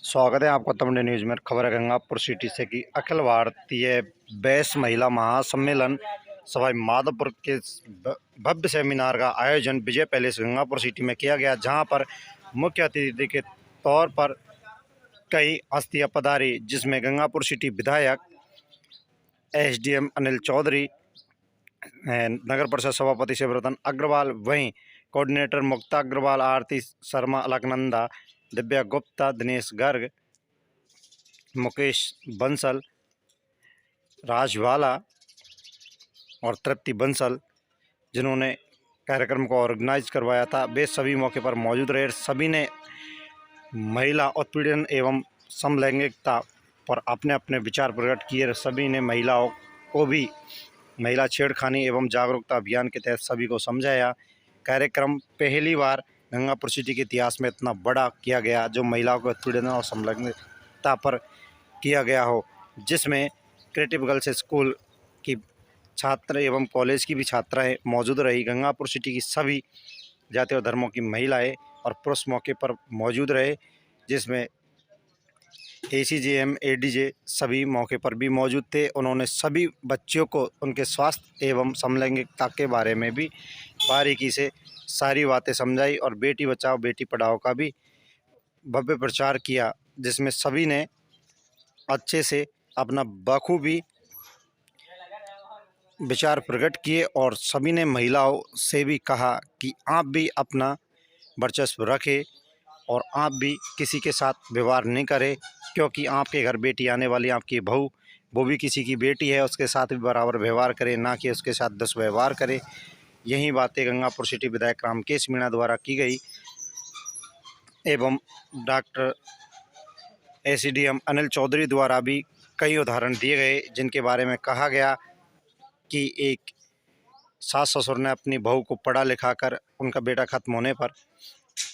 स्वागत है आपका तमिल न्यूज़ में। खबर है गंगापुर सिटी से कि अखिल भारतीय बैस महिला महासम्मेलन सवाई माधोपुर के भव्य सेमिनार का आयोजन विजय पैलेस गंगापुर सिटी में किया गया, जहां पर मुख्य अतिथि के तौर पर कई हस्तियां पधारी, जिसमें गंगापुर सिटी विधायक एसडीएम अनिल चौधरी, नगर परिषद सभापति शिवरतन अग्रवाल, वहीं कोऑर्डिनेटर मुक्ता अग्रवाल, आरती शर्मा, अलकनंदा, दिव्या गुप्ता, दिनेश गर्ग, मुकेश बंसल, राजवाला और तृप्ति बंसल, जिन्होंने कार्यक्रम को ऑर्गेनाइज करवाया था, वे सभी मौके पर मौजूद रहे। सभी ने महिला उत्पीड़न एवं समलैंगिकता पर अपने अपने विचार प्रकट किए। सभी ने महिलाओं को भी महिला छेड़खानी एवं जागरूकता अभियान के तहत सभी को समझाया। कार्यक्रम पहली बार गंगापुर सिटी के इतिहास में इतना बड़ा किया गया, जो महिलाओं के उत्पीड़न और समलैंगिकता पर किया गया हो, जिसमें क्रिएटिव गर्ल्स स्कूल की छात्र एवं कॉलेज की भी छात्राएं मौजूद रही। गंगापुर सिटी की सभी जाति और धर्मों की महिलाएं और पुरुष मौके पर मौजूद रहे, जिसमें एसीजेएम एडीजे सभी मौके पर भी मौजूद थे। उन्होंने सभी बच्चों को उनके स्वास्थ्य एवं समलैंगिकता के बारे में भी बारीकी से सारी बातें समझाई और बेटी बचाओ बेटी पढ़ाओ का भी भव्य प्रचार किया, जिसमें सभी ने अच्छे से अपना बखूबी विचार प्रकट किए और सभी ने महिलाओं से भी कहा कि आप भी अपना वर्चस्व रखें और आप भी किसी के साथ व्यवहार नहीं करें, क्योंकि आपके घर बेटी आने वाली, आपकी बहू, वो भी किसी की बेटी है, उसके साथ भी बराबर व्यवहार करें, ना कि उसके साथ दुष्व्यवहार करें। यही बातें गंगापुर सिटी विधायक रामकेश मीणा द्वारा की गई एवं डॉक्टर एसडीएम अनिल चौधरी द्वारा भी कई उदाहरण दिए गए, जिनके बारे में कहा गया कि एक सास ससुर ने अपनी बहू को पढ़ा लिखा कर उनका बेटा खत्म होने पर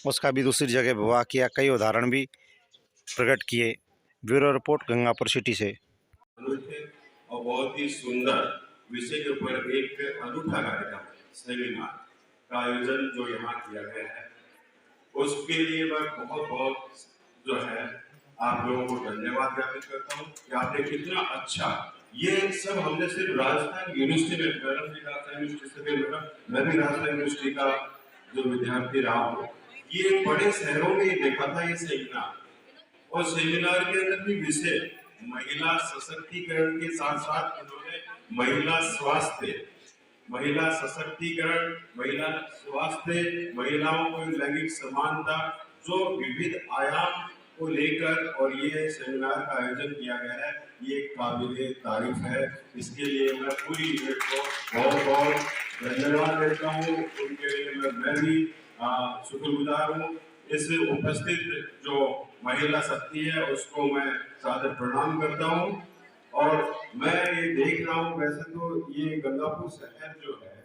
उसका भी दूसरी जगह विवाह किया। कई उदाहरण भी प्रकट किए। ब्यूरो रिपोर्ट गंगापुर सिटी से। और बहुत ही सुंदर विषय के ऊपर एक अनूठा कार्यक्रम सेमिनार का आयोजन जो यहाँ किया गया है, उसके लिए मैं बहुत बहुत जो है आप लोगों को धन्यवाद ज्ञापित करता हूँ कि आपने कितना अच्छा, ये सब हमने सिर्फ राजस्थान यूनिवर्सिटी में, राजस्थान यूनिवर्सिटी से मैं भी राजस्थान यूनिवर्सिटी का जो विद्यार्थी रहा हूँ, ये बड़े शहरों में ही देखा था ये सेमिनार। और सेमिनार के अंदर भी विषय महिला सशक्तिकरण के साथ साथ उन्होंने महिला स्वास्थ्य, महिला सशक्तिकरण, महिला स्वास्थ्य, महिलाओं को लैंगिक समानता, जो विविध आयाम को लेकर और ये सेमिनार का आयोजन किया गया है, ये काबिले तारीफ है। इसके लिए मैं पूरी यूनिट को बहुत बहुत धन्यवाद देता हूँ। उनके लिए मैं भी शुक्रगुजार हूँ। इस उपस्थित जो महिला शक्ति है उसको मैं सादर प्रणाम करता हूँ। और मैं ये देख रहा हूँ, वैसे तो ये गंगापुर शहर जो है,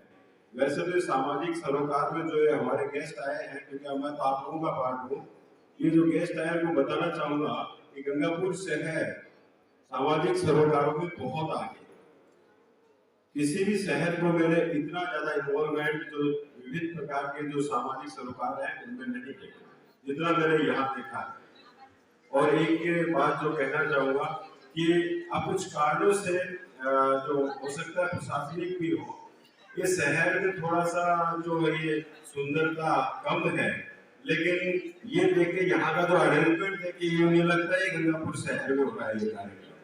वैसे तो सामाजिक सरोकार में जो है हमारे गेस्ट आए हैं, क्योंकि मैं तो आप लोगों का पार्ट हूँ, ये जो गेस्ट आए हैं मैं बताना चाहूंगा कि गंगापुर शहर सामाजिक सरोकारों में बहुत आगे। किसी भी शहर को मैंने इतना ज्यादा इन्वॉल्वमेंट जो विविध प्रकार के जो सामाजिक सरोकार है उनमें नहीं देखा जितना मैंने यहाँ देखा है। और एक बात जो कहना चाहूंगा कि अब कुछ कारणों से जो हो सकता है प्रशासनिक भी हो, ये शहर में थोड़ा सा जो है ये सुंदरता कम है, लेकिन ये देख के यहाँ का जो अरेंजमेंट देख के ये मुझे लगता है गंगापुर शहर में हो रहा है ये कार्यक्रम।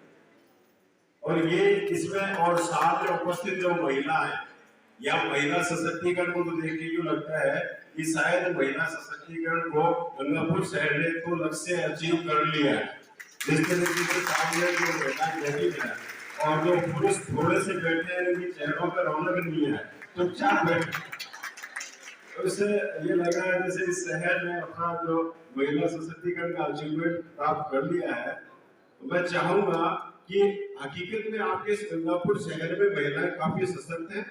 और ये इसमें और साथ में उपस्थित जो महिला है या महिला सशक्तिकरण को तो देख के यूँ लगता है कि शायद महिला सशक्तिकरण को गंगापुर शहर ने तो लक्ष्य अचीव कर लिया है। जिस तरीके से सामने जो महिलाएं बैठी है और जो पुरुष थोड़े से बैठे हैं, उनके चेहरों पर रौनक नहीं है, तो चार बैठे, उससे ये लग रहा है जैसे इस शहर ने अपना जो महिला सशक्तिकरण का अचीवमेंट प्राप्त कर लिया है। तो मैं चाहूंगा कि हकीकत में आपके गंगापुर शहर में महिलाएं काफी सशक्त हैं,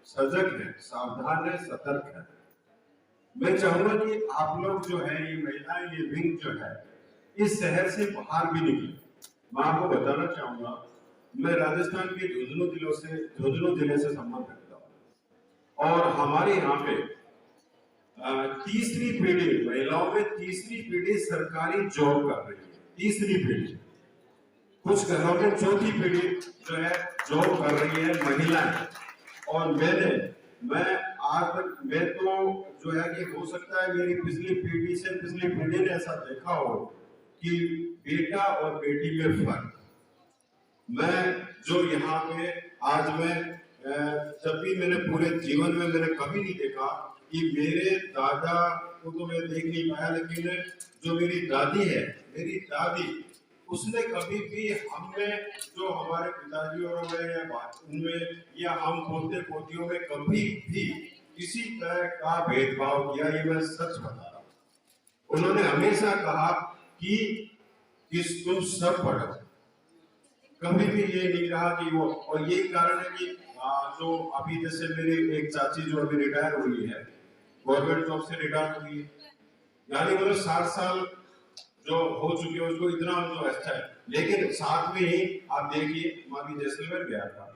सजग हैं, सावधान है, सतर्क है। मैं चाहूंगा कि आप लोग जो है ये महिलाएं, ये विंग जो है इस शहर से बाहर भी निकले। मैं आपको बताना चाहूंगा, मैं राजस्थान के झुंझुनू जिले से संबंध रखता हूँ और हमारे यहाँ पे तीसरी पीढ़ी महिलाओं में तीसरी पीढ़ी सरकारी जॉब कर रही है। तीसरी पीढ़ी, कुछ घरों में चौथी पीढ़ी जो है जॉब कर रही है महिलाएं। और मैं आज तक मैं तो जो है कि हो सकता है मेरी पिछली पीढ़ी से पिछली पीढ़ी ने ऐसा देखा हो कि बेटा और बेटी में फर्क। मैं जो यहाँ पे आज मैं जब भी मैंने पूरे जीवन में मैंने कभी नहीं देखा कि मेरे दादा को तो मैं देख नहीं पाया, लेकिन जो मेरी दादी है, मेरी दादी, उसने कभी भी हमें जो हमारे पिताजियों में या उनमें या हम पोते पोतियों में कभी भी किसी तरह का भेदभाव किया, ये मैं सच बता रहा हूँ। उन्होंने हमेशा कहा कि तुम सब पढ़ो, कभी भी ये नहीं रहा कि वो। और यही कारण है कि जो अभी जैसे मेरी एक चाची जो अभी रिटायर हुई है, गवर्नमेंट जॉब से रिटायर हुई है, यानी मतलब 60 साल जो हो चुके हैं उसको इतना जो अच्छा है। लेकिन साथ में ही आप देखिए, मैं अभी जैसलमेर गया था,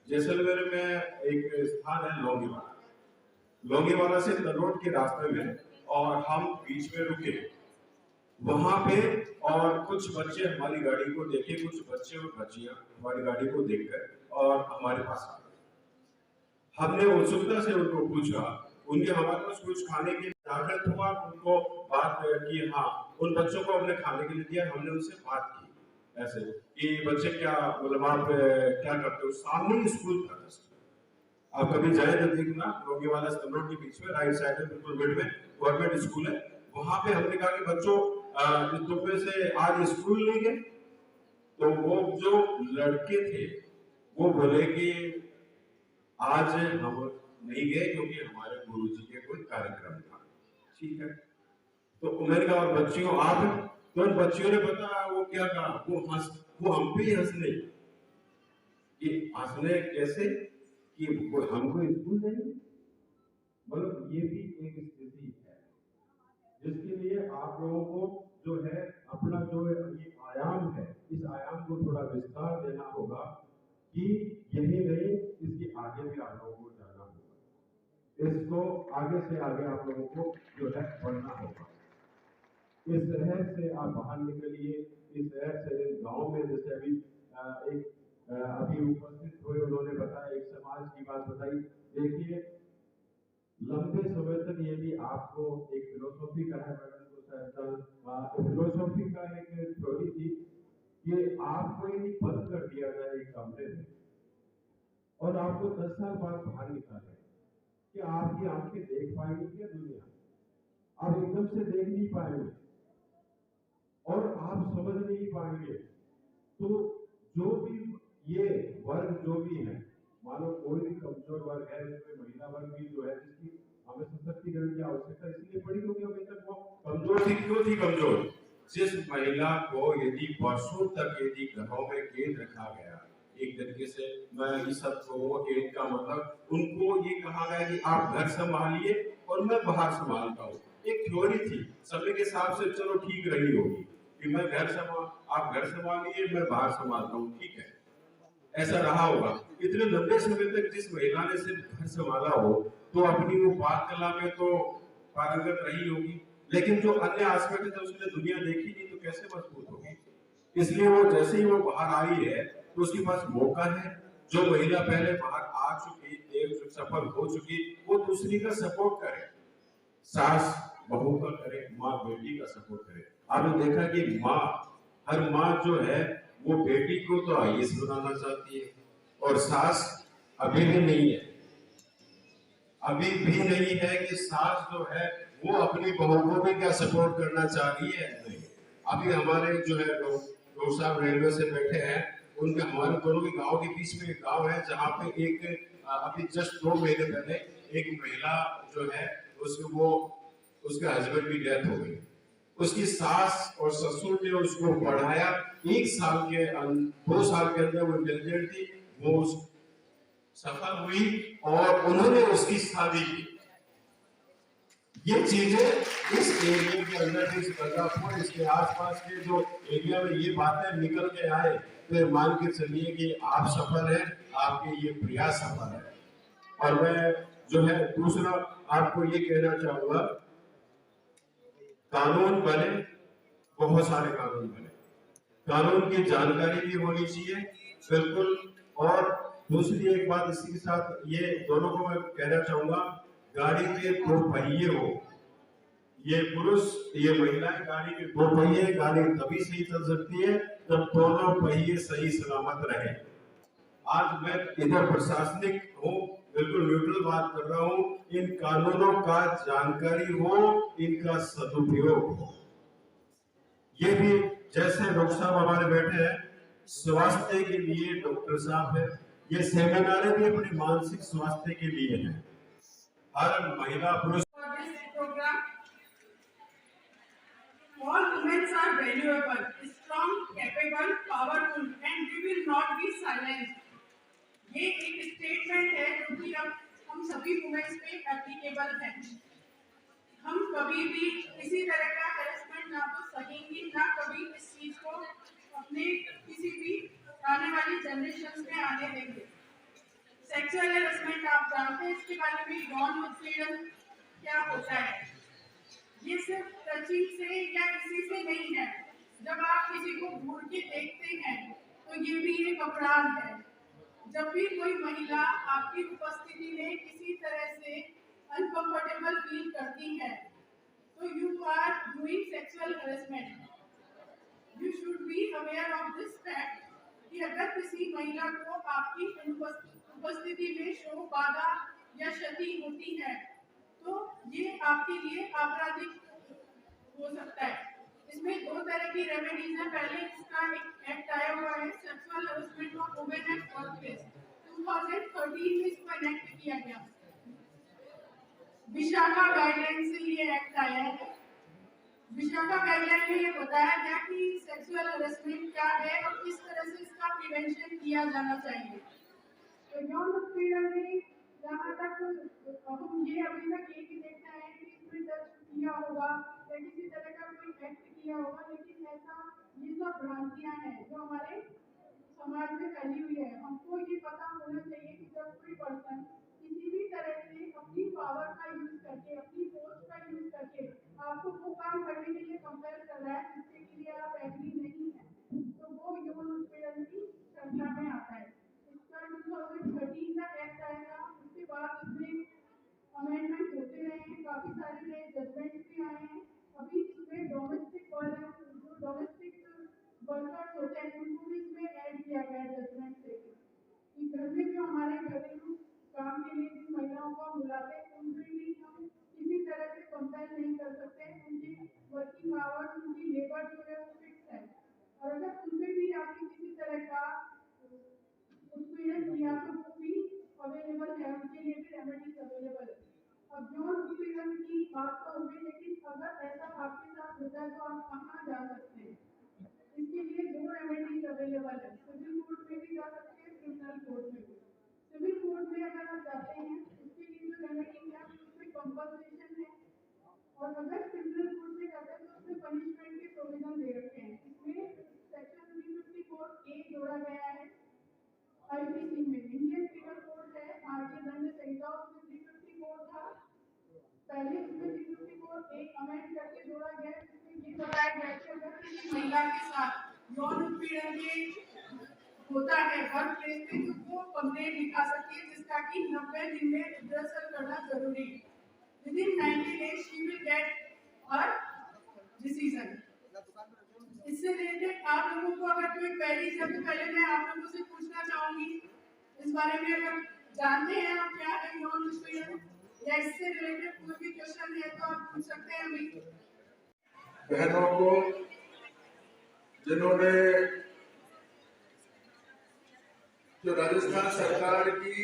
जैसलमेर में एक स्थान है लौंगीवाला, लौंगीवाला से तलोट के रास्ते में, और हम बीच में रुके वहां पे, और कुछ बच्चे हमारी गाड़ी को देखे, कुछ बच्चे और बच्चियां हमारी गाड़ी को देखकर और हमारे पास आ गए। हमने उत्सुकता से उनको पूछा, उनके हमारे पास कुछ खाने के लिए आग्रह हुआ, उनको बात की, हाँ उन बच्चों को हमने खाने के लिए दिया। हमने उनसे बात की ऐसे कि बच्चे क्या मतलब आप क्या करते हो। सामने स्कूल था, आप कभी जाए तो देखना, लौंगीवाला तलोट के बीच में राइट साइड में बिल्कुल मिड में गवर्नमेंट स्कूल है। वहां पे हमने कहा कि बच्चों तुम में से आज स्कूल नहीं गए? तो वो जो लड़के थे वो बोले कि आज हम नहीं गए क्योंकि हमारे गुरुजी के कोई कार्यक्रम था। ठीक है, तो मैंने कहा और बच्चियों आप? तो उन बच्चियों ने पता वो क्या कहा, वो हम पे ही हंसने, कि हंसने कैसे कि हमको स्कूल नहीं। मतलब ये भी एक स्थिति है जिसके लिए आप लोगों को जो है अपना जो ये आयाम है, इस आयाम को थोड़ा विस्तार देना होगा कि यही नहीं, इसके आगे भी आप लोगों को जाना होगा, इसको आगे से आगे आप लोगों को जो है बढ़ना होगा। इस शहर से आप बाहर निकलिए, इस शहर से गांव में, जैसे अभी अभी उपस्थित हुए उन्होंने बताया, एक समाज की बात बताई। देखिए लंबे समय तक ये भी आपको एक फिलोसॉफी का है, फिलोसॉफी का एक थ्योरी थी कि आपको यदि बंद कर दिया जाए एक कमरे में और आपको 10 साल बाद बाहर निकाले, कि आपकी आंखें देख पाएंगी क्या दुनिया? आप एकदम से देख नहीं पाएंगे और आप समझ नहीं पाएंगे। तो जो भी ये वर्ग जो भी है, मानो कोई भी कमजोर वर्ग है, उसमें महिला वर्ग भी जो है, जिसकी हमें सशक्तिकरण की आवश्यकता इसलिए पड़ी क्योंकि अभी तक वो कमजोर थी। क्यों थी कमजोर? जिस महिला को यदि वर्षों तक यदि घरों में कैद रखा गया, एक तरीके से मैं इस सब को कैद का मतलब उनको ये कहा गया कि आप घर संभालिए और मैं बाहर संभालता हूँ। एक थ्योरी थी, समय के हिसाब से चलो ठीक रही होगी कि मैं आप घर संभालिए, मैं बाहर संभालता हूँ, ठीक है, ऐसा रहा होगा। इतने लंबे समय तक जिस महिला ने सिर्फ घर संभाला हो तो अपनी वो पाक कला में तो पारंगत रही होगी, लेकिन जो अन्य एस्पेक्ट थे उसने दुनिया देखी नहीं, तो कैसे मजबूत होगी? इसलिए वो जैसे ही वो बाहर आई है तो उसके पास मौका है। जो महिला पहले बाहर आ चुकी, एक सफल हो चुकी, वो दूसरी का सपोर्ट करे, सास बहू का करे, माँ बेटी का सपोर्ट करे। आपने देखा कि माँ, हर माँ जो है वो बेटी को तो आईएएस बनाना चाहती है, और सास अभी भी नहीं है, अभी भी नहीं है कि सास जो है वो अपनी बहू को भी क्या सपोर्ट करना चाह रही है? नहीं। अभी हमारे जो है डॉक्टर साहब रेलवे से बैठे हैं, उनके हमारे दोनों के गांव के बीच में एक गांव है जहाँ पे एक अभी जस्ट 2 महीने पहले एक महिला जो है उसके हस्बैंड की डेथ हो गई। उसकी सास और ससुर ने उसको पढ़ाया, 2 साल के अंदर वो इंटेलिजेंट थी, वो सफल हुई और उन्होंने उसकी शादी की। ये चीजें इस एरिया के अंदर, इस बल्लापुर, इसके आसपास के जो एरिया में ये बातें निकल के आए, तो मान के चलिए कि आप सफल हैं, आपके ये प्रयास सफल है। और मैं जो है दूसरा आपको ये कहना चाहूंगा, कानून बने बहुत सारे कानून बने, कानून की जानकारी भी होनी चाहिए बिल्कुल। और दूसरी एक बात इसी के साथ ये दोनों को मैं कहना चाहूंगा, गाड़ी के दो पहिए हो, ये पुरुष ये महिलाएं, गाड़ी के दो पहिए, गाड़ी तभी सही चल सकती है जब दोनों पहिए सही सलामत रहे। आज मैं इधर प्रशासनिक हूँ, बिल्कुल न्यूट्रल बात कर रहा हूँ, इन कानूनों का जानकारी हो, इनका सदुपयोग हो। ये भी जैसे डॉक्टर साहब हमारे बैठे हैं, स्वास्थ्य के लिए डॉक्टर साहब है, ये सेमिनार भी अपने मानसिक स्वास्थ्य के लिए है। हर महिला पुरुष all women are valuable, strong, capable, powerful and we will not be silenced. ये एक स्टेटमेंट है जो कि अब हम सभी वुमेन्स पे एप्लीकेबल है। हम कभी भी किसी तरह का हैरेसमेंट ना तो सहेंगे, ना कभी इस चीज को अपने किसी भी आने वाली जनरेशन में आने देंगे। सेक्सुअल हैरेसमेंट आप जानते हैं, इसके बारे में यौन उत्पीड़न क्या होता है। ये सिर्फ टचिंग से या किसी से नहीं है। जब आप किसी को घूर के देखते हैं तो ये भी एक अपराध है। जब भी कोई महिला आपकी उपस्थिति में किसी तरह से अनकंफर्टेबल फील करती है तो you are doing sexual harassment. You should be aware of this fact कि अगर किसी महिला को आपकी उपस्थिति में शोर, बाधा या क्षति होती है तो ये आपके लिए आपराधिक हो सकता है। इसमें दो तरह की रेमेडीज हैं। पहले इसका एक एक्ट आया हुआ है, sexual harassment of women at workplace, 2013 में इसको एनेक्ट किया गया। विशाखा गाइडलाइन से ये एक्ट आया है। विशाखा गाइडलाइन में ये बताया गया कि सेक्सुअल हैरेसमेंट क्या है और किस तरह से इसका प्रिवेंशन किया जाना चाहिए। तो यौन उत्पीड़न में जहाँ तक हम ये अभी तक एक ही देखते हैं कि इसमें दर्ज किया होगा या किसी तरह का कोई एक्ट किया होगा, लेकिन ऐसा ये सब भ्रांतियां हैं जो हमारे समाज में फैली हुई है। हमको ये पता होना चाहिए कि जब कोई पर्सन किसी भी तरह से अपनी पावर का यूज करके, अपनी फोर्स का यूज करके आपको वो काम करने के लिए कंपेल कर रहा है जिसके लिए आप एग्री नहीं है, तो वो यौन उत्पीड़न की संख्या में आता है। इसका 2013 का एक्ट आएगा, उसके बाद इसमें अमेंडमेंट होते रहे हैं, काफी सारे नए जजमेंट्स भी आए हैं। अभी इसमें डोमेस्टिक वायलेंस, जो डोमेस्टिक वर्कर्स होते हैं उनको भी इसमें ऐड किया गया है जजमेंट से कि घर में जो हमारे घरेलू काम के लिए जिन महिलाओं को हम बुलाते हैं उनसे भी हम किसी तरह से कंपेल नहीं कर सकते। उनकी वर्किंग आवर्स, उनकी लेबर जो है वो फिक्स है और अगर उनसे भी आपकी किसी तरह का उत्पीड़न किया तो वो भी अवेलेबल है, उनके लिए भी रेमेडीज अवेलेबल है। अब यौन उत्पीड़न की बात तो होगी, लेकिन अगर ऐसा आपके साथ होता है तो आप कहाँ जा सकते हैं? इसके लिए दो रेमेडीज अवेलेबल है, सिविल कोर्ट में भी जा सकते हैं, क्रिमिनल कोर्ट में भी। सिविल कोर्ट में अगर आप जाते हैं उसके लिए जो रेमेडी है उसमें कंपनसेशन है, और अगर क्रिमिनल कोर्ट में जाते हैं तो उसमें पनिशमेंट के प्रोविजन दे रखे हैं। इसमें सेक्शन 354A जोड़ा गया है आईपीसी में। इंडियन पीनल कोड है, भारतीय दंड संहिता, उसमें 354 था पहले, उसमें 354 एक अमेंड करके जोड़ा गया जिसमें ये बताया गया कि अगर किसी महिला के साथ यौन उत्पीड़न होता है वर्क प्लेस पे तो वो कंप्लेंट लिखा सकती है, जिसका कि 90 दिन में रिड्रेसल करना जरूरी है। Within 90 days she will get her decision. इससे रिलेटेड आप लोगों को अगर कोई क्वेरीज है तो पहले मैं आप लोगों से पूछना चाहूंगी इस बारे में, अगर जानते हैं आप क्या है यौन उत्पीड़न या इससे रिलेटेड कोई भी क्वेश्चन है तो आप पूछ सकते हैं अभी। बहनों को जिन्होंने जो राजस्थान सरकार की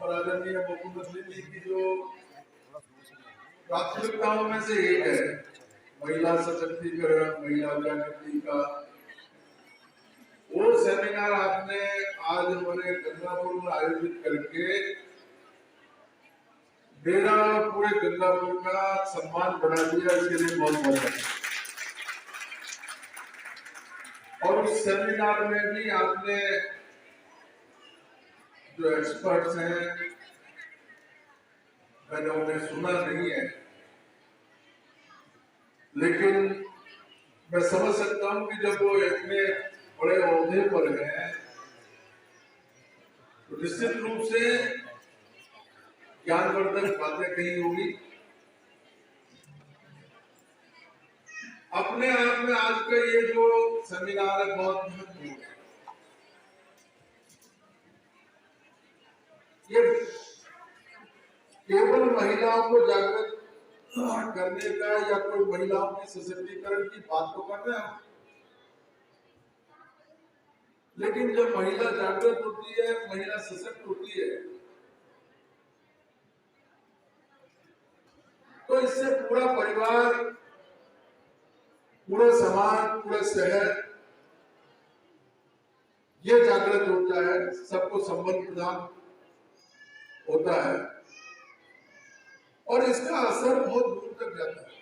और आदरणीय मुख्यमंत्री जी की जो प्राथमिकताओं में से एक है महिला सशक्तिकरण, महिला जागृति का, वो सेमिनार आपने आज हमारे गंगापुर में आयोजित करके मेरा पूरे गंगापुर का सम्मान बढ़ा दिया, इसके लिए बहुत बहुत धन्यवाद। और उस सेमिनार में भी आपने जो एक्सपर्ट्स हैं, मैंने उन्हें सुना नहीं है, लेकिन मैं समझ सकता हूं कि जब वो इतने बड़े ओहदे पर हैं तो निश्चित रूप से ज्ञानवर्धक बातें कही होगी। अपने आप में आज का ये जो सेमिनार है बहुत महत्वपूर्ण है। ये केवल महिलाओं को जागृत करने का या कोई महिलाओं के सशक्तिकरण की बात तो कर रहे हैं, लेकिन जब महिला जागृत होती है, महिला सशक्त होती है, तो इससे पूरा परिवार, पूरा समाज, पूरा शहर ये जागृत होता है, सबको संबल प्रदान होता है और इसका असर बहुत दूर तक जाता है।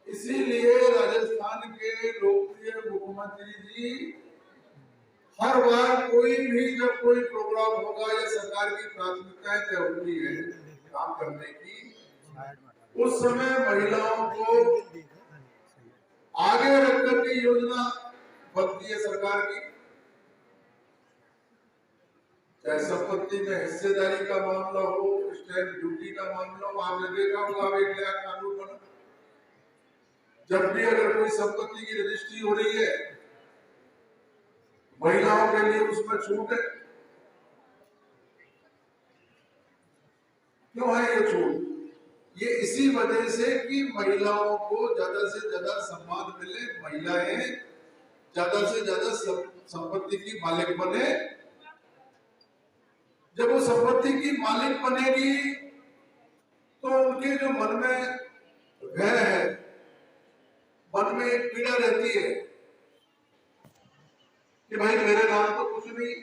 इसीलिए राजस्थान के लोकप्रिय मुख्यमंत्री जी हर बार कोई भी जब कोई प्रोग्राम होगा या सरकार की प्राथमिकताएं तय होती है काम करने की, उस समय महिलाओं को आगे रखकर के योजना बनती है सरकार की। चाहे संपत्ति में हिस्सेदारी का मामला हो, स्टैंप ड्यूटी का मामला हो, आपने देखा होगा अब एक नया कानून बना, जब भी अगर कोई संपत्ति की रजिस्ट्री हो रही है, महिलाओं के लिए उसमें छूट है। क्यों है ये छूट? ये इसी वजह से कि महिलाओं को ज्यादा से ज्यादा सम्मान मिले, महिलाएं ज्यादा से ज्यादा संपत्ति की मालिक बने। जब वो संपत्ति की मालिक बनेगी तो उनके जो मन में भय है, मन में एक पीड़ा रहती है कि भाई मेरे नाम तो कुछ नहीं।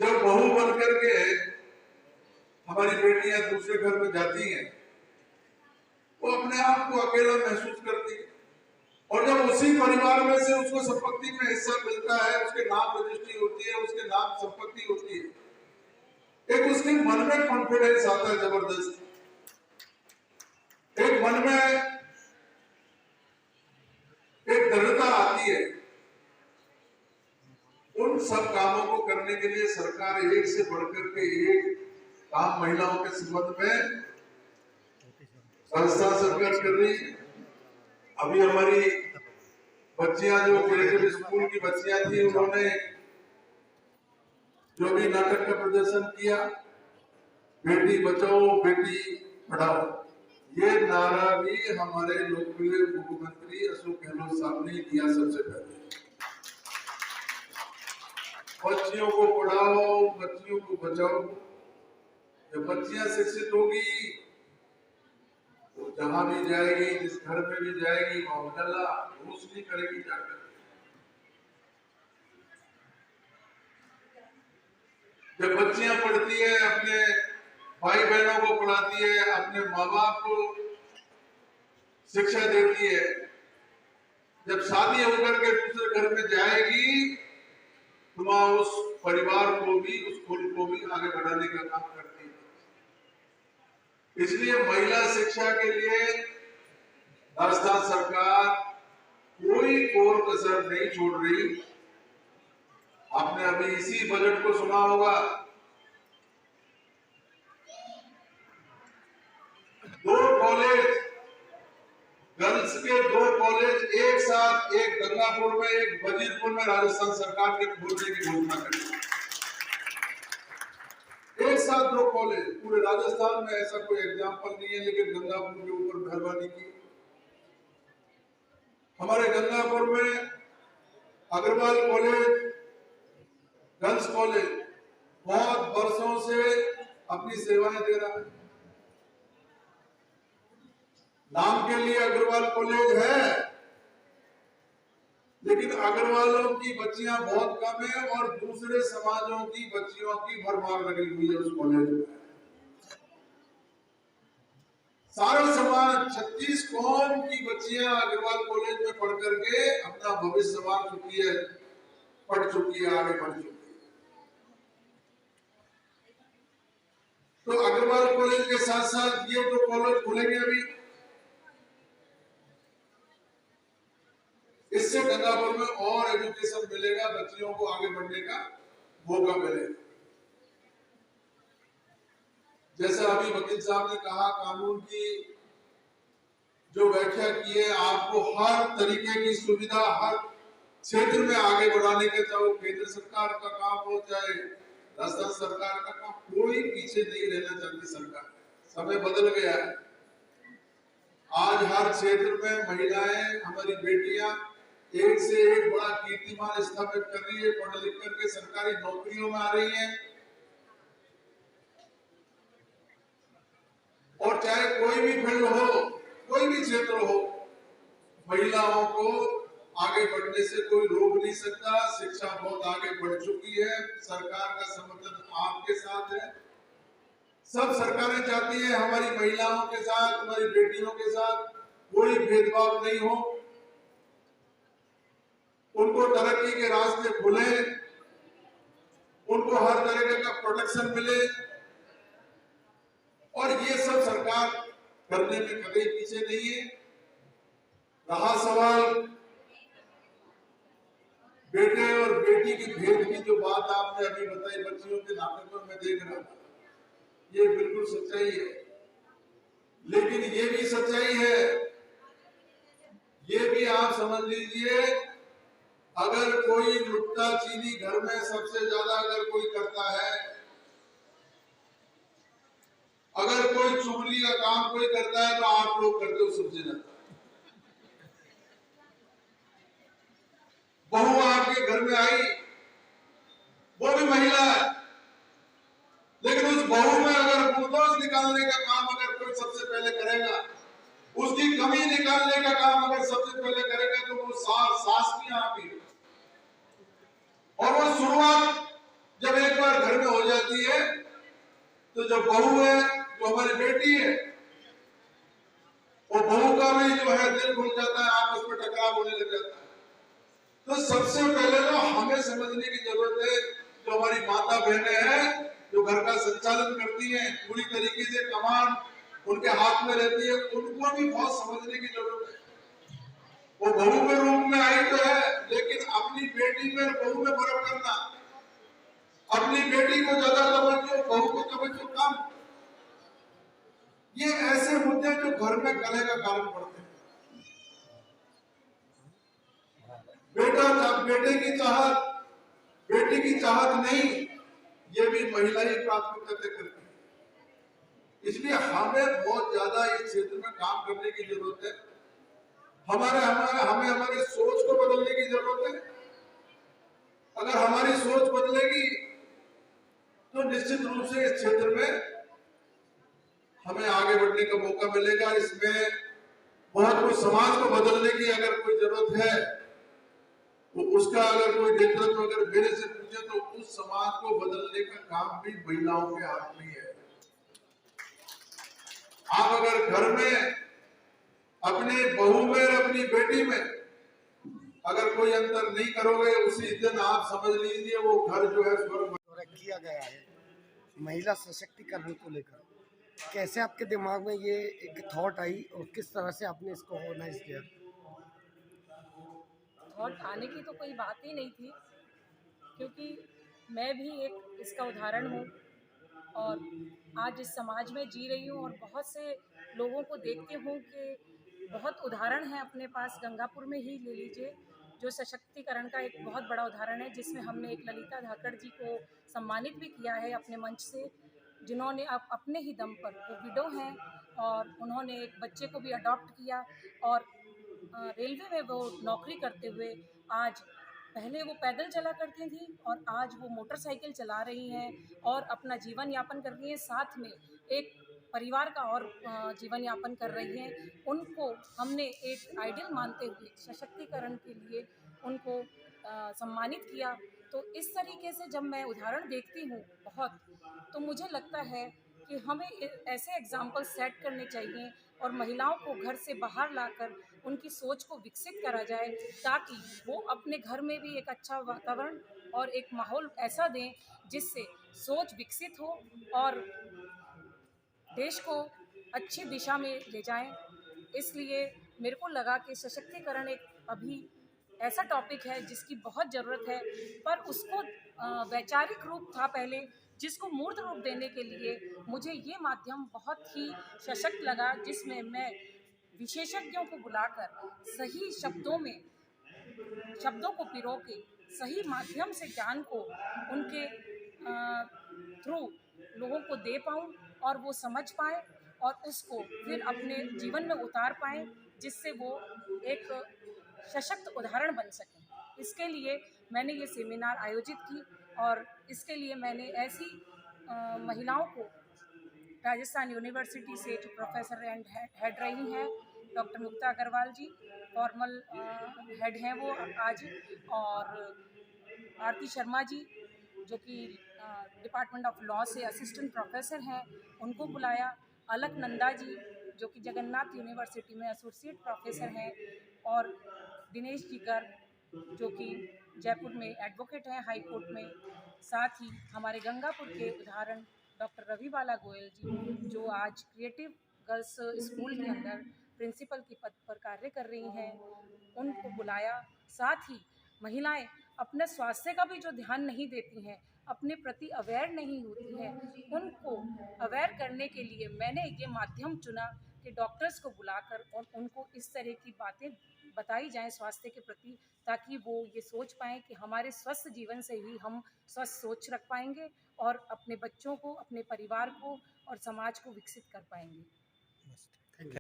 जब बहू बन करके हमारी बेटियां दूसरे घर में जाती हैं, वो अपने आप को अकेला महसूस करती है और जब उसी परिवार में से उसको संपत्ति में हिस्सा मिलता है, उसके नाम रजिस्ट्री होती है, उसके नाम संपत्ति होती है, एक उसके मन में कॉन्फिडेंस आता है जबरदस्त, एक मन में एक दृढ़ता आती है। उन सब कामों को करने के लिए सरकार एक से बढ़कर के एक काम महिलाओं के संबंध में संस्था सरकार कर रही है। अभी हमारी बच्चियां जो क्रिएटिव स्कूल की बच्चियां थी, उन्होंने जो भी नाटक का प्रदर्शन किया, बेटी बचाओ बेटी पढ़ाओ, ये नारा भी हमारे लोकप्रिय मुख्यमंत्री अशोक गहलोत साहब ने दिया सबसे पहले। बच्चियों को पढ़ाओ, बच्चियों को बचाओ। जब बच्चियां शिक्षित होगी तो जहां भी जाएगी, जिस घर में भी जाएगी, वहां उजाला रोशनी करेगी जाकर। जब बच्चियां पढ़ती है, अपने भाई बहनों को पढ़ाती है, अपने माँ बाप को शिक्षा देती है, जब शादी होकर के दूसरे घर में जाएगी तो वहां उस परिवार को भी, उस कुल को भी आगे बढ़ाने का काम करती है। इसलिए महिला शिक्षा के लिए राजस्थान सरकार कोई कोर कसर नहीं छोड़ रही। आपने अभी इसी बजट को सुना होगा, 2 कॉलेज, गर्ल्स के 2 कॉलेज एक साथ, एक गंगापुर में, एक वजीरपुर में राजस्थान सरकार ने खोलने की घोषणा करी। एक साथ 2 कॉलेज, पूरे राजस्थान में ऐसा कोई एग्जाम्पल नहीं है, लेकिन गंगापुर के ऊपर मेहरबानी की। हमारे गंगापुर में अग्रवाल कॉलेज, गर्ल्स कॉलेज बहुत वर्षों से अपनी सेवाएं दे रहा है। नाम के लिए अग्रवाल कॉलेज है, लेकिन अग्रवालों की बच्चियां बहुत कम है और दूसरे समाजों की बच्चियों की भरमार लगी हुई है उस कॉलेज में। सारा समाज, 36 कौम की बच्चियां अग्रवाल कॉलेज में पढ़ करके अपना भविष्य संवार चुकी है, पढ़ चुकी है, आगे बढ़ चुकी है। तो अग्रवाल कॉलेज के साथ साथ ये 2 कॉलेज खुलेंगे अभी इससे गंगापुर में और एजुकेशन मिलेगा, बच्चियों को आगे बढ़ने का मौका मिलेगा। जैसा अभी वकील साहब ने कहा, कानून की जो व्याख्या की है, आपको हर तरीके की सुविधा हर क्षेत्र में आगे बढ़ाने के, चाहे वो केंद्र सरकार का काम हो चाहे राजस्थान सरकार का काम, कोई पीछे नहीं रहना चाहती सरकार। समय बदल गया है। आज हर क्षेत्र में महिलाएं, हमारी बेटियां एक से एक बड़ा कीर्तिमान स्थापित कर रही है, पढ़ लिख करके सरकारी नौकरियों में आ रही हैं। और चाहे कोई भी फील्ड हो, कोई भी क्षेत्र हो, महिलाओं को आगे बढ़ने से कोई रोक नहीं सकता। शिक्षा बहुत आगे बढ़ चुकी है, सरकार का समर्थन आपके साथ है। सब सरकारें चाहती है हमारी महिलाओं के साथ, हमारी बेटियों के साथ कोई भेदभाव नहीं हो, उनको तरक्की के रास्ते खुले, उनको हर तरह का प्रोटेक्शन मिले। और ये सब सरकार करने में कभी पीछे नहीं है। रहा सवाल बेटे और बेटी की भेद की, जो बात आपने अभी बताई, बच्चियों के नाटक में मैं देख रहा था, ये बिल्कुल सच्चाई है। लेकिन ये भी सच्चाई है, ये भी आप समझ लीजिए, अगर कोई नुक्ताचीनी घर में सबसे ज्यादा अगर कोई करता है, अगर कोई चुगली का काम कोई करता है, तो आप लोग करते हो सबसे ज्यादा। बहू आपके घर में आई, वो भी महिला है, लेकिन उस बहू में अगर बुलडोज निकालने का काम अगर कोई सबसे पहले करेगा, उसकी कमी निकालने का काम अगर सबसे पहले करेगा, तो वो सास की आपकी। और वो शुरुआत जब एक बार घर में हो जाती है, तो जब बहू है, जो हमारी बेटी है, वो बहू का भी जो है दिल खुल जाता है, आपस में टकराव होने लग जाता है। तो सबसे पहले तो हमें समझने की जरूरत है, जो हमारी माता बहनें हैं, जो घर का संचालन करती हैं, पूरी तरीके से कमान उनके हाथ में रहती है, उनको भी बहुत समझने की जरूरत है। वो बहू के रूप में आई तो है, लेकिन अपनी बेटी में बहू में फर्क करना, अपनी बेटी को ज्यादा तवज्जो, बहू को तवज्जो कम, ये ऐसे मुद्दे जो घर में कलह का कारण पड़ते हैं। बेटे की चाहत नहीं, ये भी महिला ही प्राथमिकता तय करती है। इसलिए हमें बहुत ज्यादा इस क्षेत्र में काम करने की जरूरत है। हमें हमारी सोच को बदलने की जरूरत है। अगर हमारी सोच बदलेगी, तो निश्चित रूप से इस क्षेत्र में हमें आगे बढ़ने का मौका मिलेगा। इसमें बहुत कुछ समाज को बदलने की अगर कोई जरूरत है, तो उसका अगर कोई नेतृत्व अगर मेरे से पूछे, तो उस समाज को बदलने का काम भी महिलाओं के हाथ में है। आप अगर घर में अपने बहू में और अपनी बेटी में अगर कोई अंतर नहीं करोगे, उसी दिन आप समझ लीजिए वो घर जो है स्वर्ग किया गया है महिला सशक्तिकरण को लेकर। कैसे आपके दिमाग में ये एक थॉट आई और किस तरह से आपने इसको ऑर्गेनाइज किया? थॉट आने की तो कोई बात ही नहीं थी, क्योंकि मैं भी एक इसका उदाहरण हूँ और आज इस समाज में जी रही हूँ और बहुत से लोगों को देखती हूँ कि बहुत उदाहरण है अपने पास। गंगापुर में ही ले लीजिए, जो सशक्तिकरण का एक बहुत बड़ा उदाहरण है, जिसमें हमने एक ललिता धाकड़ जी को सम्मानित भी किया है अपने मंच से, जिन्होंने अपने ही दम पर, वो विडो हैं और उन्होंने एक बच्चे को भी अडॉप्ट किया और रेलवे में वो नौकरी करते हुए आज, पहले वो पैदल चला करती थी और आज वो मोटरसाइकिल चला रही हैं और अपना जीवन यापन कर रही हैं, साथ में एक परिवार का और जीवन यापन कर रही हैं। उनको हमने एक आइडियल मानते हुए सशक्तिकरण के लिए उनको सम्मानित किया। तो इस तरीके से जब मैं उदाहरण देखती हूँ बहुत, तो मुझे लगता है कि हमें ऐसे एग्जाम्पल सेट करने चाहिए और महिलाओं को घर से बाहर लाकर उनकी सोच को विकसित करा जाए, ताकि वो अपने घर में भी एक अच्छा वातावरण और एक माहौल ऐसा दें जिससे सोच विकसित हो और देश को अच्छी दिशा में ले जाएं। इसलिए मेरे को लगा कि सशक्तिकरण एक अभी ऐसा टॉपिक है जिसकी बहुत ज़रूरत है, पर उसको वैचारिक रूप था पहले, जिसको मूर्त रूप देने के लिए मुझे ये माध्यम बहुत ही सशक्त लगा, जिसमें मैं विशेषज्ञों को बुलाकर सही शब्दों में शब्दों को पिरो के सही माध्यम से ज्ञान को उनके थ्रू लोगों को दे पाऊँ और वो समझ पाए और उसको फिर अपने जीवन में उतार पाएँ, जिससे वो एक सशक्त उदाहरण बन सकें। इसके लिए मैंने ये सेमिनार आयोजित की और इसके लिए मैंने ऐसी महिलाओं को राजस्थान यूनिवर्सिटी से जो प्रोफेसर एंड हेड रही हैं डॉक्टर मुक्ता अग्रवाल जी, फॉर्मल हेड हैं वो आज, और आरती शर्मा जी जो कि डिपार्टमेंट ऑफ लॉ से असिस्टेंट प्रोफेसर हैं, उनको बुलाया। अलकनंदा जी जो कि जगन्नाथ यूनिवर्सिटी में एसोसिएट प्रोफेसर हैं, और दिनेश जी गर्ग जो कि जयपुर में एडवोकेट हैं हाई कोर्ट में। साथ ही हमारे गंगापुर के उदाहरण डॉक्टर रविबाला गोयल जी जो आज क्रिएटिव गर्ल्स स्कूल के अंदर प्रिंसिपल की पद पर कार्य कर रही हैं, उनको बुलाया। साथ ही महिलाएं अपने स्वास्थ्य का भी जो ध्यान नहीं देती हैं, अपने प्रति अवेयर नहीं होती हैं, उनको अवेयर करने के लिए मैंने ये माध्यम चुना कि डॉक्टर्स को बुलाकर और उनको इस तरह की बातें बताई जाएं स्वास्थ्य के प्रति, ताकि वो ये सोच पाएँ कि हमारे स्वस्थ जीवन से ही हम स्वस्थ सोच रख पाएंगे और अपने बच्चों को, अपने परिवार को और समाज को विकसित कर पाएंगे।